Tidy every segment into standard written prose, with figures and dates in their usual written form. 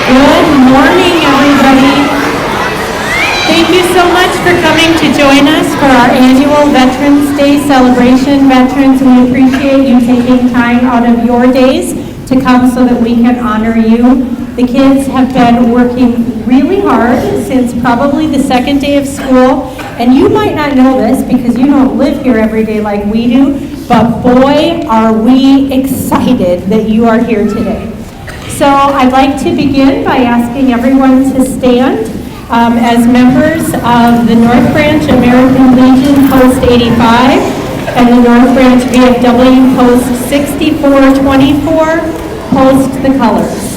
Good morning, everybody. Thank you so much for coming to join us for our annual Veterans Day celebration. Veterans, we appreciate you taking time out of your days to come so that we can honor you. The kids have been working really hard since probably the second day of school, and you might not know this because you don't live here every day like we do, but boy, are we excited that you are here today. So I'd like to begin by asking everyone to stand as members of the North Branch American Legion Post 85 and the North Branch VFW Post 6424 post the colors.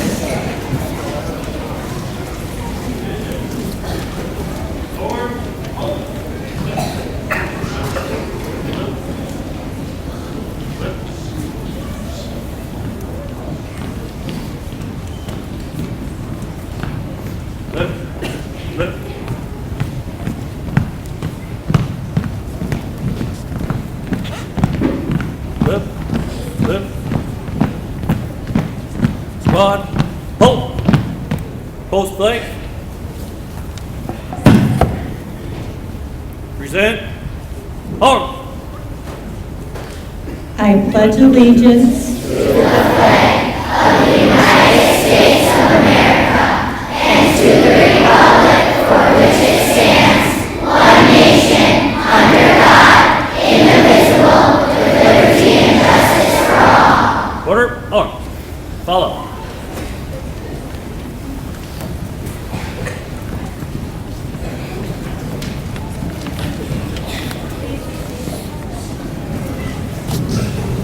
Squad, halt! Post flank. Present. Arm. I pledge allegiance Order. Arm. Follow.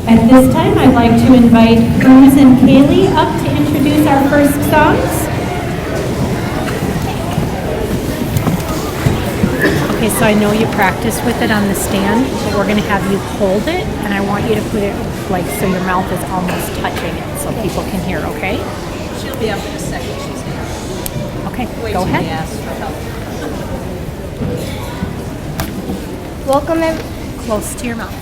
At this time, I'd like to invite Cruz and Kaylee up to introduce our first songs. Okay, so I know you practice with it on the stand, but we're gonna have you hold it, and I want you to put it like so your mouth is almost touching it, so people can hear. Okay? She'll be up in a second. She's here. Okay. Wait Go till we ahead. ask for help. Close to your mouth.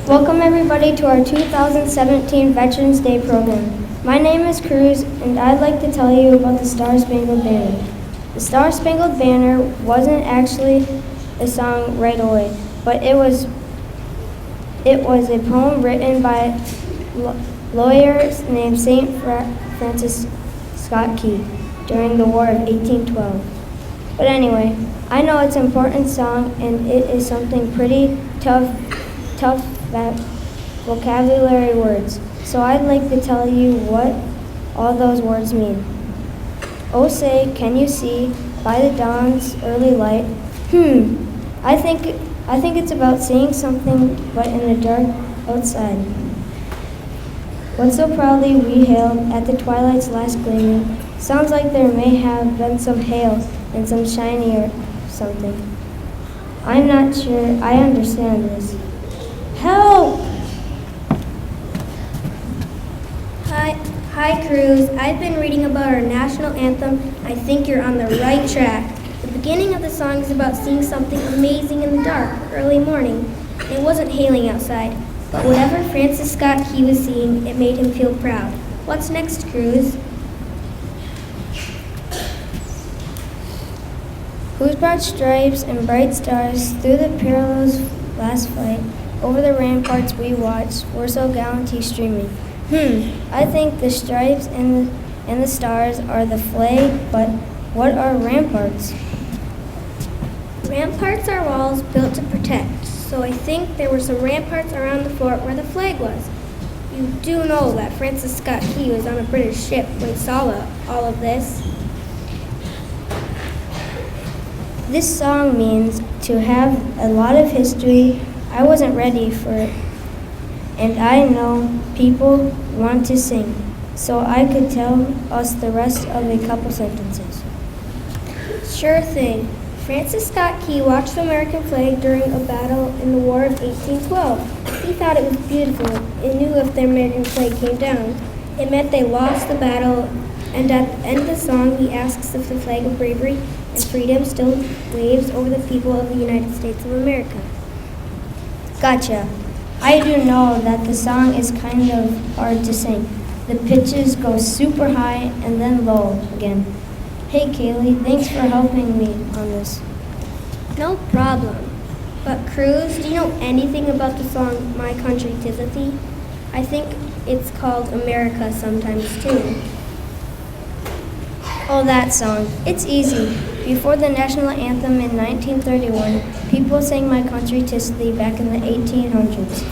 Welcome everybody to our 2017 Veterans Day program. My name is Cruz and I'd like to tell you about the Star Spangled Banner. The Star Spangled Banner wasn't actually a song right away, but it was a poem written by lawyers named St. Francis Scott Key during the War of 1812. But anyway, I know it's an important song and it is something pretty tough vocabulary words. So I'd like to tell you what all those words mean. Oh say, can you see by the dawn's early light? I think it's about seeing something but in the dark outside. What so proudly we hailed at the twilight's last gleaming sounds like there may have been some hail and some shiny or something. I'm not sure I understand this. Help! Hi, Cruz. I've been reading about our national anthem. I think you're on the right track. The beginning of the song is about seeing something amazing in the dark, early morning. It wasn't hailing outside, but whatever Francis Scott Key was seeing, it made him feel proud. What's next, Cruz? Who's brought stripes and bright stars through the perilous last fight? Over the ramparts we watched, were so gallantly streaming. I think the stripes and the stars are the flag, but what are ramparts? Ramparts are walls built to protect, so I think there were some ramparts around the fort where the flag was. You do know that Francis Scott Key was on a British ship when he saw all of this. This song means to have a lot of history. I wasn't ready for it, and I know people want to sing, so I could tell us the rest of a couple sentences. Sure thing. Francis Scott Key watched the American flag during a battle in the War of 1812. He thought it was beautiful and knew if the American flag came down, it meant they lost the battle, and at the end of the song he asks if the flag of bravery and freedom still waves over the people of the United States of America. Gotcha. I do know that the song is kind of hard to sing. The pitches go super high and then low again. Hey Kaylee, thanks for helping me on this. No problem. But Cruz, do you know anything about the song My Country 'Tis of Thee? I think it's called America sometimes too. Oh, that song. It's easy. Before the national anthem in 1931, people sang My Country 'Tis of Thee back in the 1800s.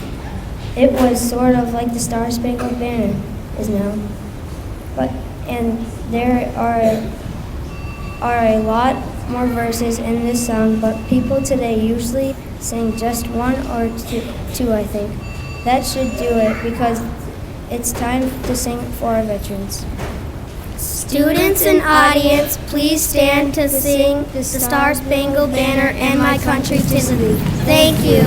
It was sort of like the Star Spangled Banner is now. And there are a lot more verses in this song, but people today usually sing just one or two, I think. That should do it because it's time to sing for our veterans. Students and audience, please stand to sing the Star Spangled Banner and My Country 'Tis of Thee. Thank you.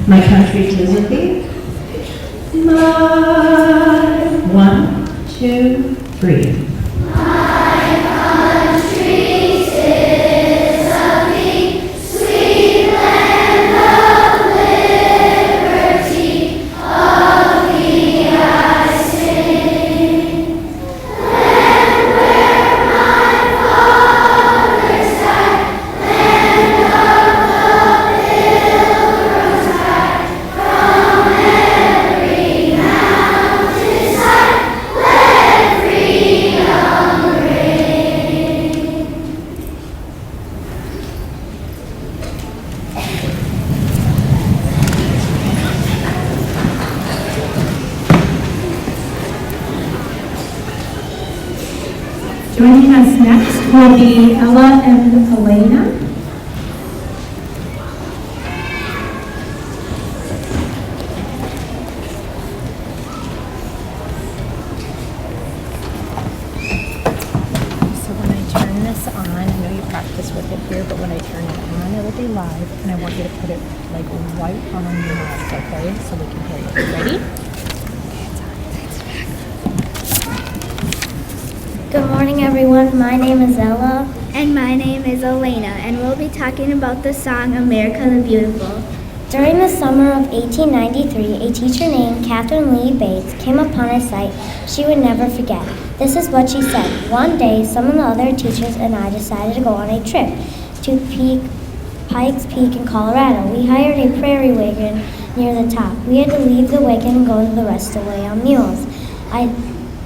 My Country 'Tis of Thee. My 1, 2, 3. Joining us next will be Ella and Elena. So when I turn this on, I know you practice with it here, but when I turn it on, it'll be live, and I want you to put it like right on your mouth, okay? So we can hear you. Ready? Good morning, everyone. My name is Ella. And my name is Elena, and we'll be talking about the song America the Beautiful. During the summer of 1893, a teacher named Catherine Lee Bates came upon a sight she would never forget. This is what she said. One day, some of the other teachers and I decided to go on a trip to Pikes Peak in Colorado. We hired a prairie wagon near the top. We had to leave the wagon and go the rest of the way on mules.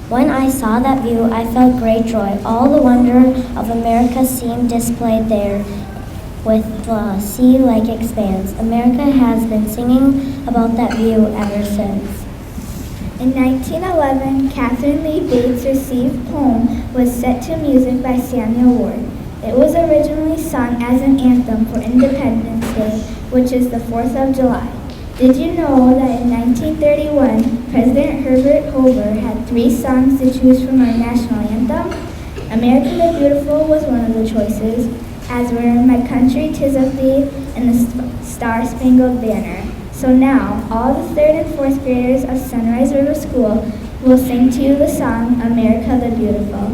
When I saw that view, I felt great joy. All the wonder of America seemed displayed there with the sea-like expanse. America has been singing about that view ever since. In 1911, Catherine Lee Bates' received poem was set to music by Samuel Ward. It was originally sung as an anthem for Independence Day, which is the 4th of July. Did you know that in 1931, President Herbert Hoover had 3 songs to choose from our national anthem? America the Beautiful was one of the choices, as were My Country 'Tis of Thee and the Star Spangled Banner. So now, all the 3rd and 4th graders of Sunrise River School will sing to you the song America the Beautiful.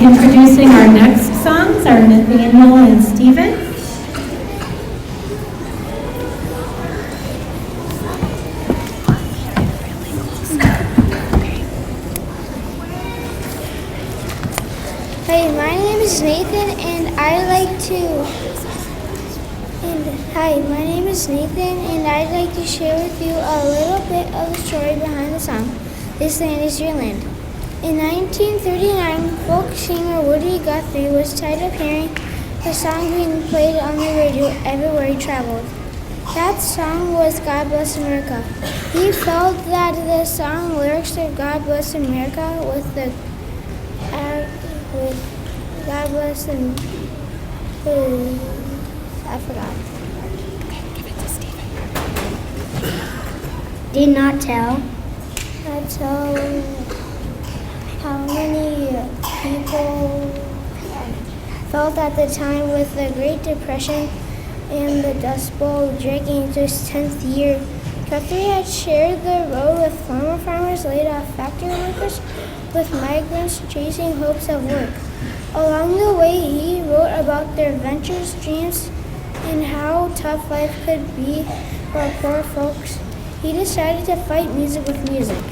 Introducing our next songs are Nathaniel and Stephen. Hi, my name is Nathan, and I'd like to share with you a little bit of the story behind the song, This Land Is Your Land. In 1939, folk singer Woody Guthrie was tired of hearing the song being played on the radio everywhere he traveled. That song was God Bless America. He felt that the song lyrics of God Bless America with God Bless and I forgot. Did not tell. That's how many people felt at the time with the Great Depression and the Dust Bowl dragging into its 10th year. Guthrie had shared the road with former farmers, laid off factory workers, with migrants chasing hopes of work. Along the way, he wrote about their ventures, dreams, and how tough life could be for poor folks. He decided to fight music with music.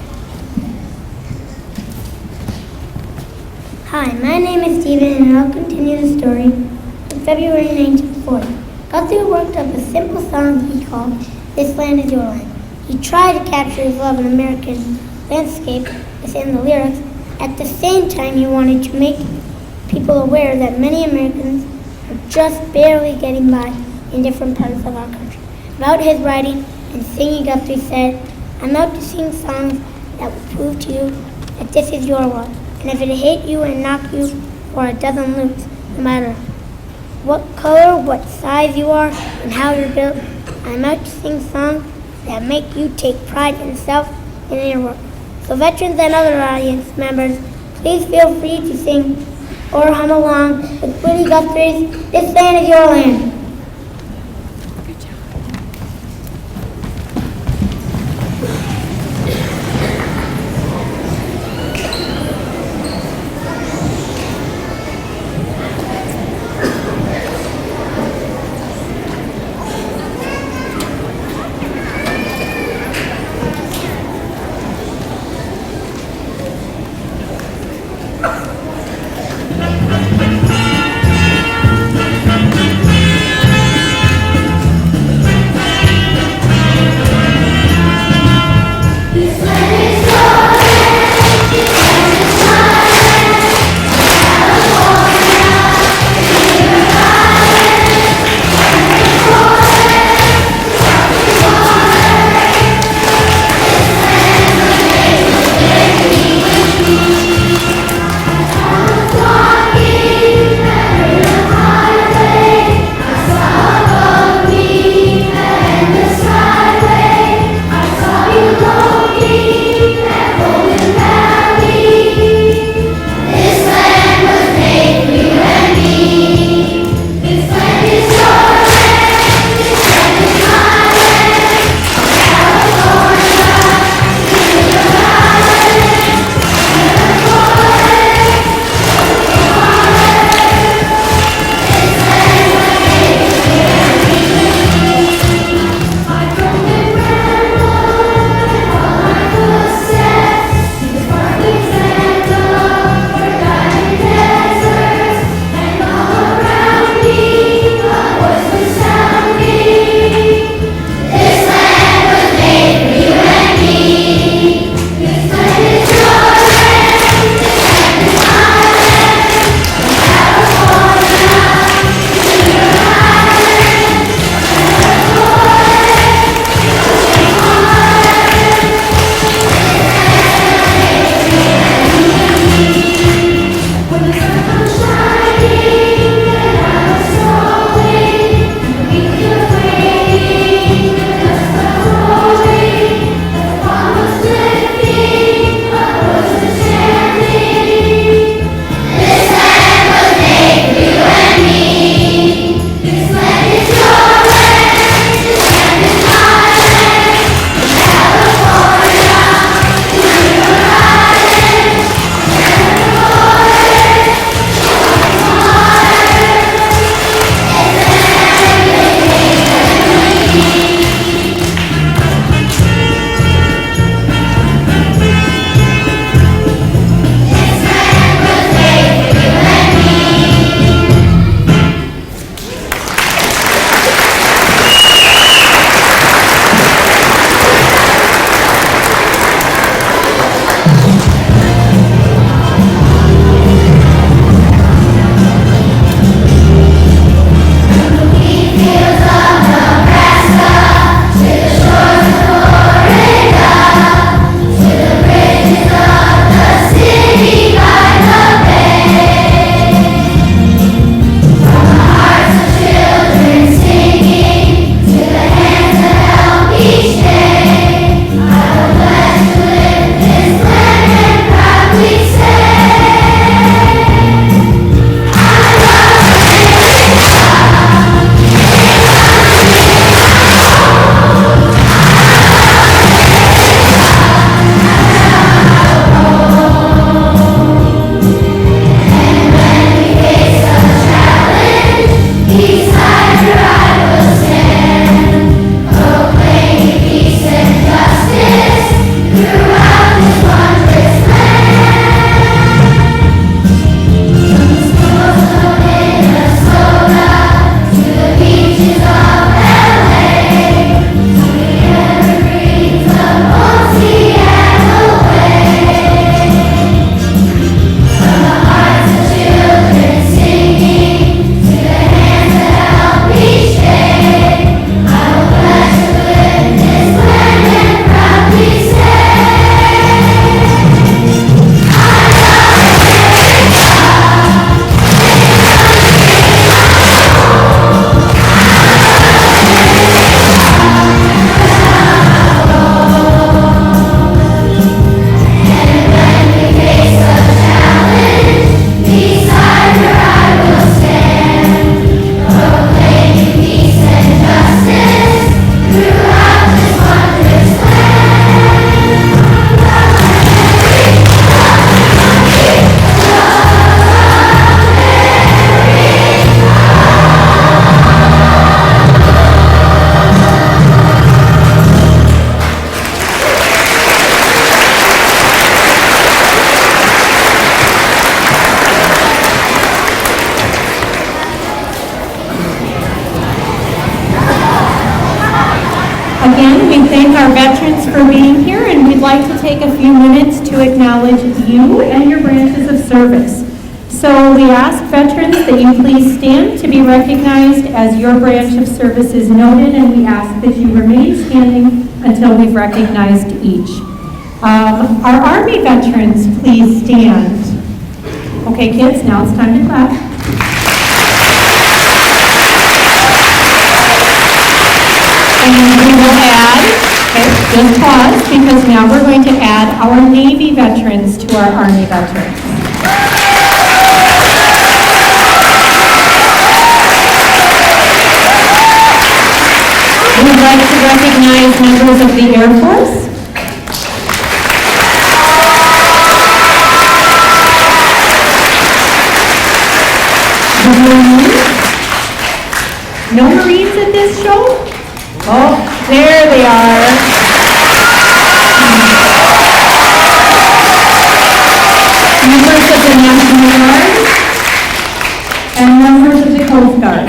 Hi, my name is Stephen, and I'll continue the story. In February 1940, Guthrie worked up a simple song he called This Land Is Your Land. He tried to capture his love of American landscape within the lyrics. At the same time, he wanted to make people aware that many Americans are just barely getting by in different parts of our country. About his writing and singing, Guthrie said, I'm out to sing songs that will prove to you that this is your world. And if it hit you and knock you for a dozen loops, no matter what color, what size you are, and how you're built, I'm out to sing songs that make you take pride in self and in your work. So veterans and other audience members, please feel free to sing or hum along with Woody Guthrie's This Land Is Your Land. we thank our veterans for being here, and we'd like to take a few minutes to acknowledge you and your branches of service. So we ask veterans that you please stand to be recognized as your branch of service is noted, and we ask that you remain standing until we've recognized each. Our Army veterans, please stand. Okay, kids, now it's time to clap. And we will add, okay, just pause, because now we're going to add our Navy veterans to our Army veterans. We'd like to recognize members of the Air Force. The Marines. No Marines at this show? Oh, there they are. Members of the National Guard and members of the Coast Guard.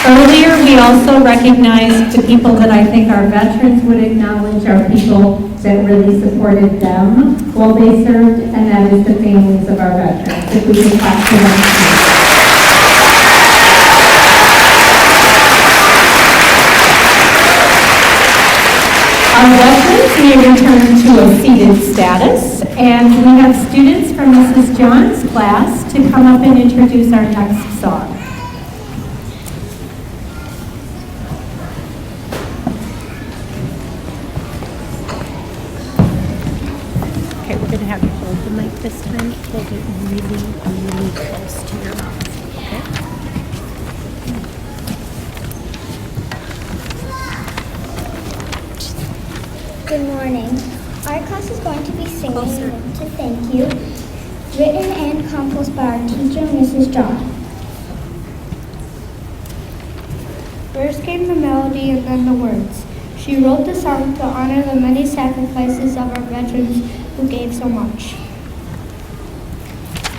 Earlier, we also recognized the people that I think our veterans would acknowledge are people that really supported them while they served, and that is the families of our veterans. If we can clap for them. Our veterans may return to a seated status, and we have students from Mrs. John's class to come up and introduce our next song. Okay, we're gonna have you hold the mic this time. Hold it really, really close to your mouth, okay? Good morning. Our class is going to be singing to Thank You, written and composed by our teacher, Mrs. John. First came the melody and then the words. She wrote the song to honor the many sacrifices of our veterans who gave so much.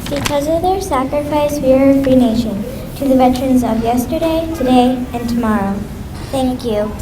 Because of their sacrifice, we are a free nation. To the veterans of yesterday, today, and tomorrow, thank you.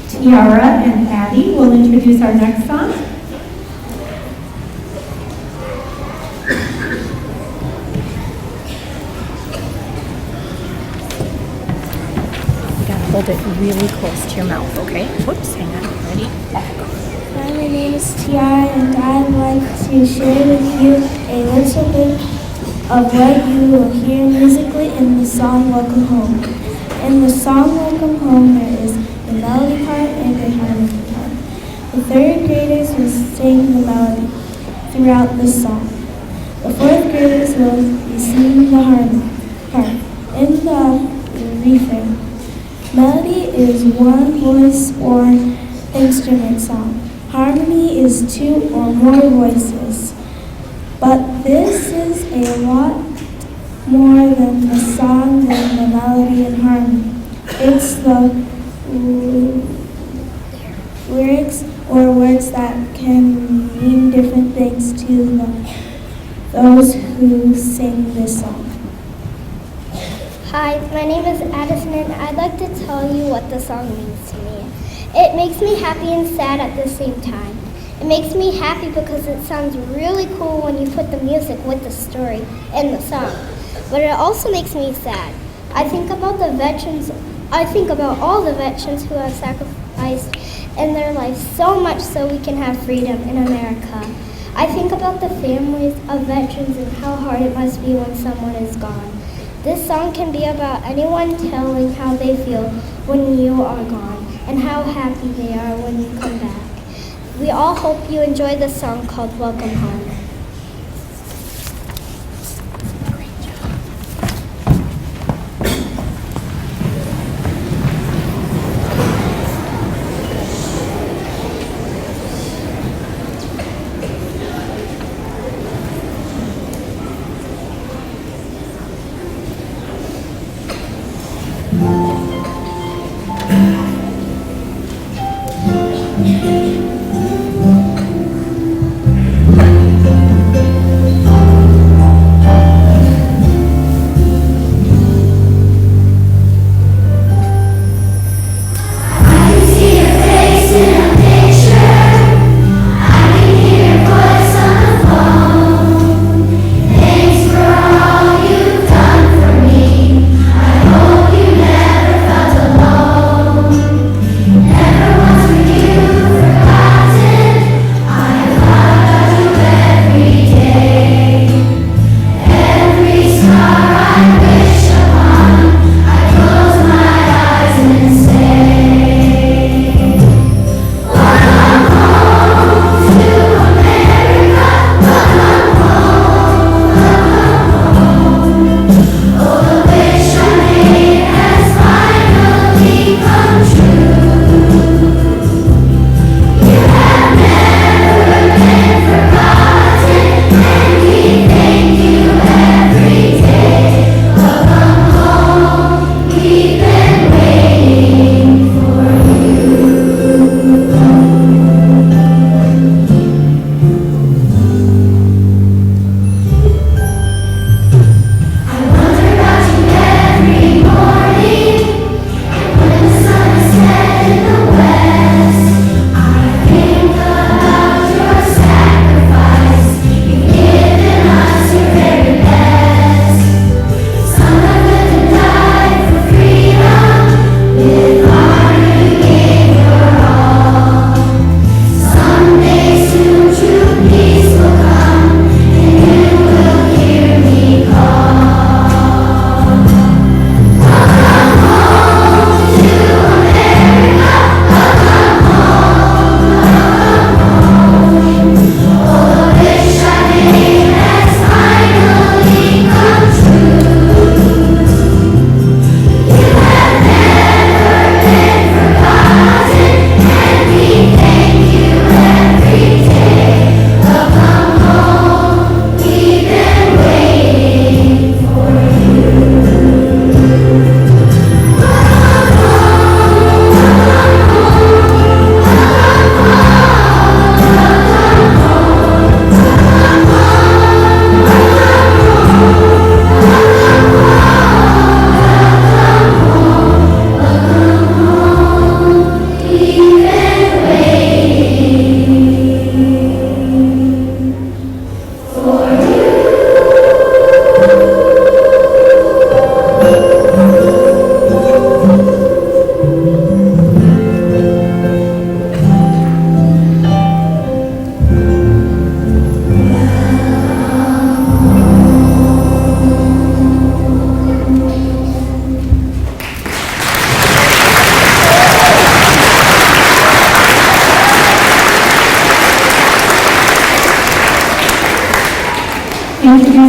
Tiara and Addie will introduce our next song. hold it really close to your mouth, okay? Whoops, hang on. Ready? Hi, my name is Tiara, and I'd like to share with you a little bit of what you will hear musically in the song Welcome Home. In the song Welcome Home, there is a melody part and a harmony part. The third graders will sing the melody throughout the song. The fourth graders will be singing the harmony part in the refrain. Melody is one voice or instrument song. Harmony is two or more voices. But this is a lot more than the song, than the melody and harmony. It's the lyrics or words that can mean different things to those who sing this song. Hi, my name is Addison, and I'd like to tell you what the song means to me. It makes me happy and sad at the same time. It makes me happy because it sounds really cool when you put the music with the story in the song. But it also makes me sad. I think about all the veterans who have sacrificed in their life so much so we can have freedom in America. I think about the families of veterans and how hard it must be when someone is gone. This song can be about anyone telling how they feel when you are gone and how happy they are when you come back. We all hope you enjoy the song called Welcome Home.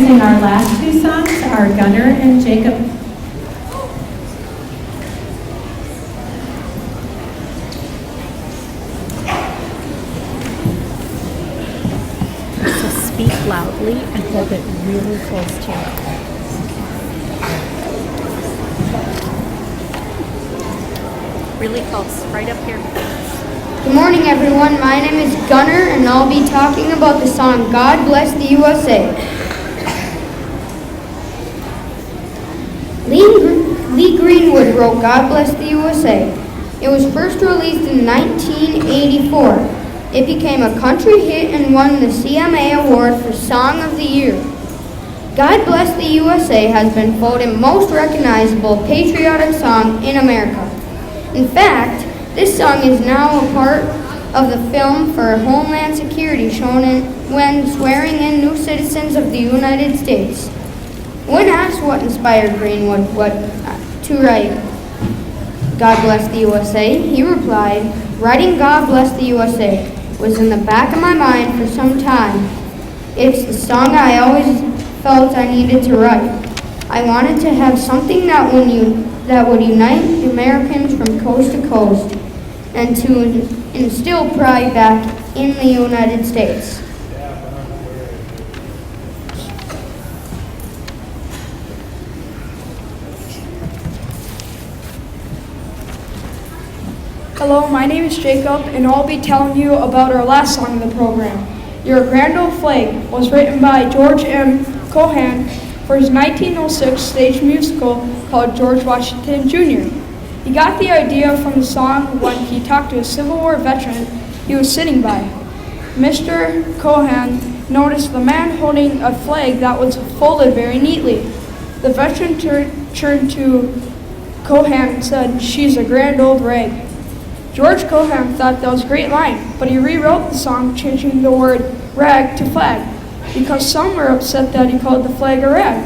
introducing our last two songs are Gunnar and Jacob. So speak loudly and hold it really close to your mouth. Really close, right up here. Good morning, everyone. My name is Gunnar, and I'll be talking about the song God Bless the USA. Lee Greenwood wrote God Bless the USA. It was first released in 1984. It became a country hit and won the CMA Award for Song of the Year. God Bless the USA has been voted most recognizable patriotic song in America. In fact, this song is now a part of the film for Homeland Security shown when swearing in new citizens of the United States. When asked what inspired Greenwood to write God Bless the USA, he replied, "Writing God Bless the USA was in the back of my mind for some time. It's the song I always felt I needed to write. I wanted to have something that would unite Americans from coast to coast and to instill pride back in the United States." Hello, my name is Jacob, and I'll be telling you about our last song in the program. Your Grand Old Flag was written by George M. Cohan for his 1906 stage musical called George Washington Jr. He got the idea from the song when he talked to a Civil War veteran he was sitting by. Mr. Cohan noticed the man holding a flag that was folded very neatly. The veteran turned to Cohan and said, "She's a grand old rag." George Cohan thought that was a great line, but he rewrote the song, changing the word rag to flag, because some were upset that he called the flag a rag.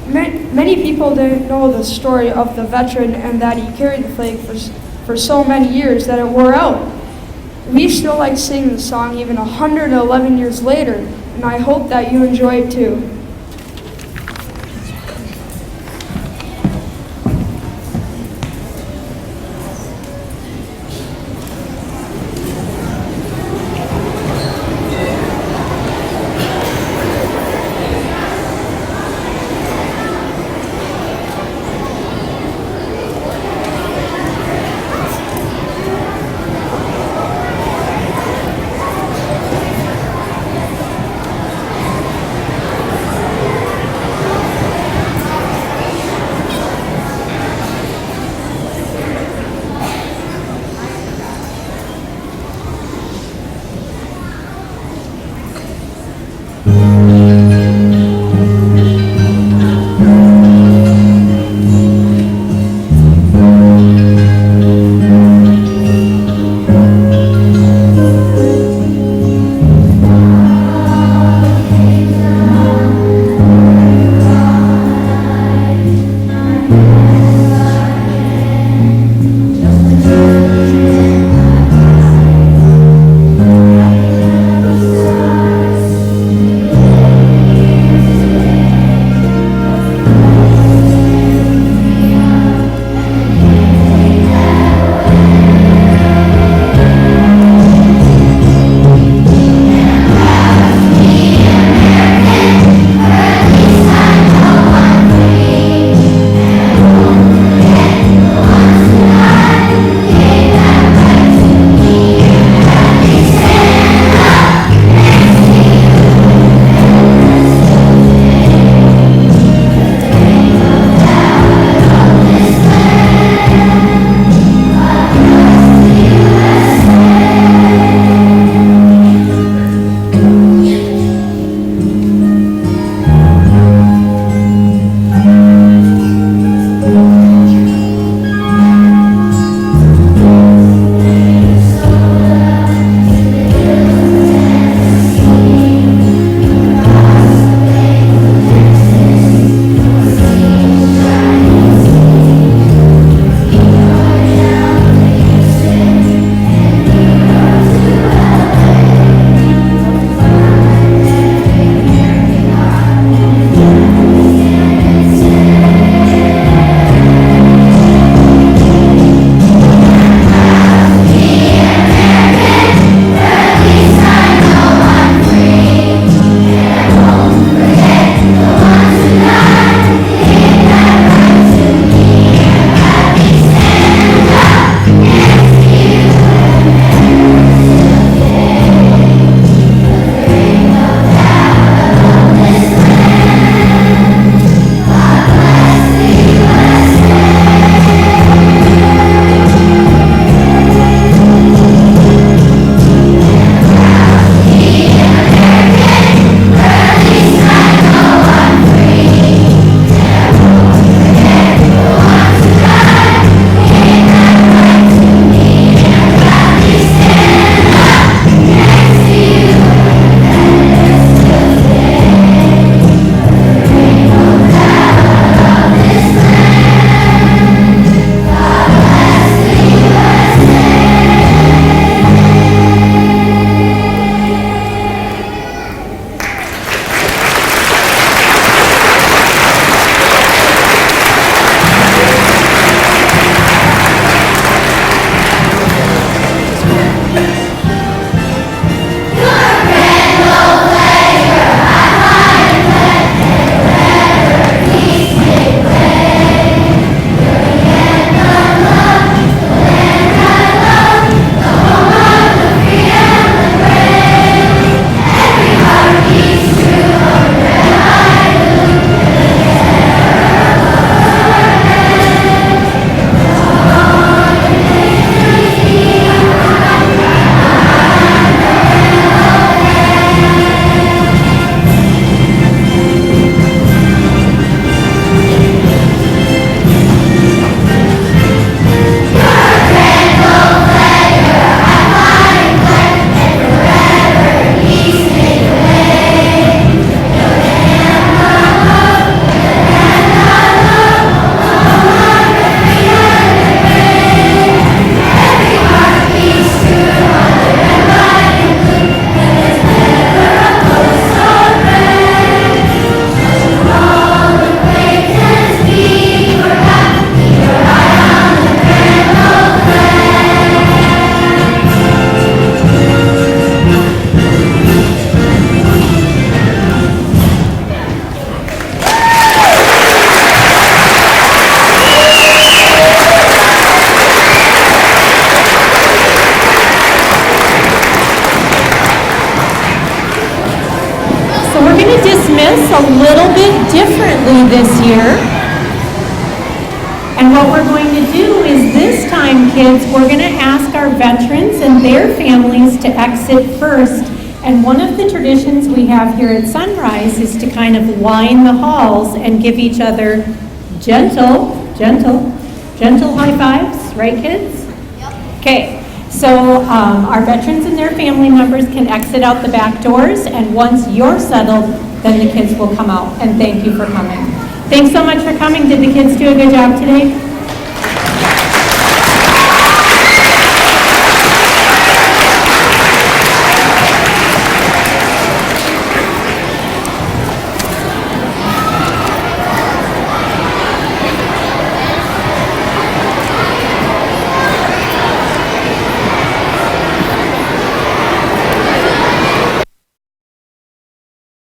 Many people didn't know the story of the veteran and that he carried the flag for so many years that it wore out. We still like singing the song even 111 years later, and I hope that you enjoy it too. differently this year. And what we're going to do is this time, kids, we're going to ask our veterans and their families to exit first. And one of the traditions we have here at Sunrise is to kind of line the halls and give each other gentle high fives, right, kids? Yep. Okay, so our veterans and their family members can exit out the back doors, and once you're settled, then the kids will come out. And thank you for coming. Thanks so much for coming. Did the kids do a good job today?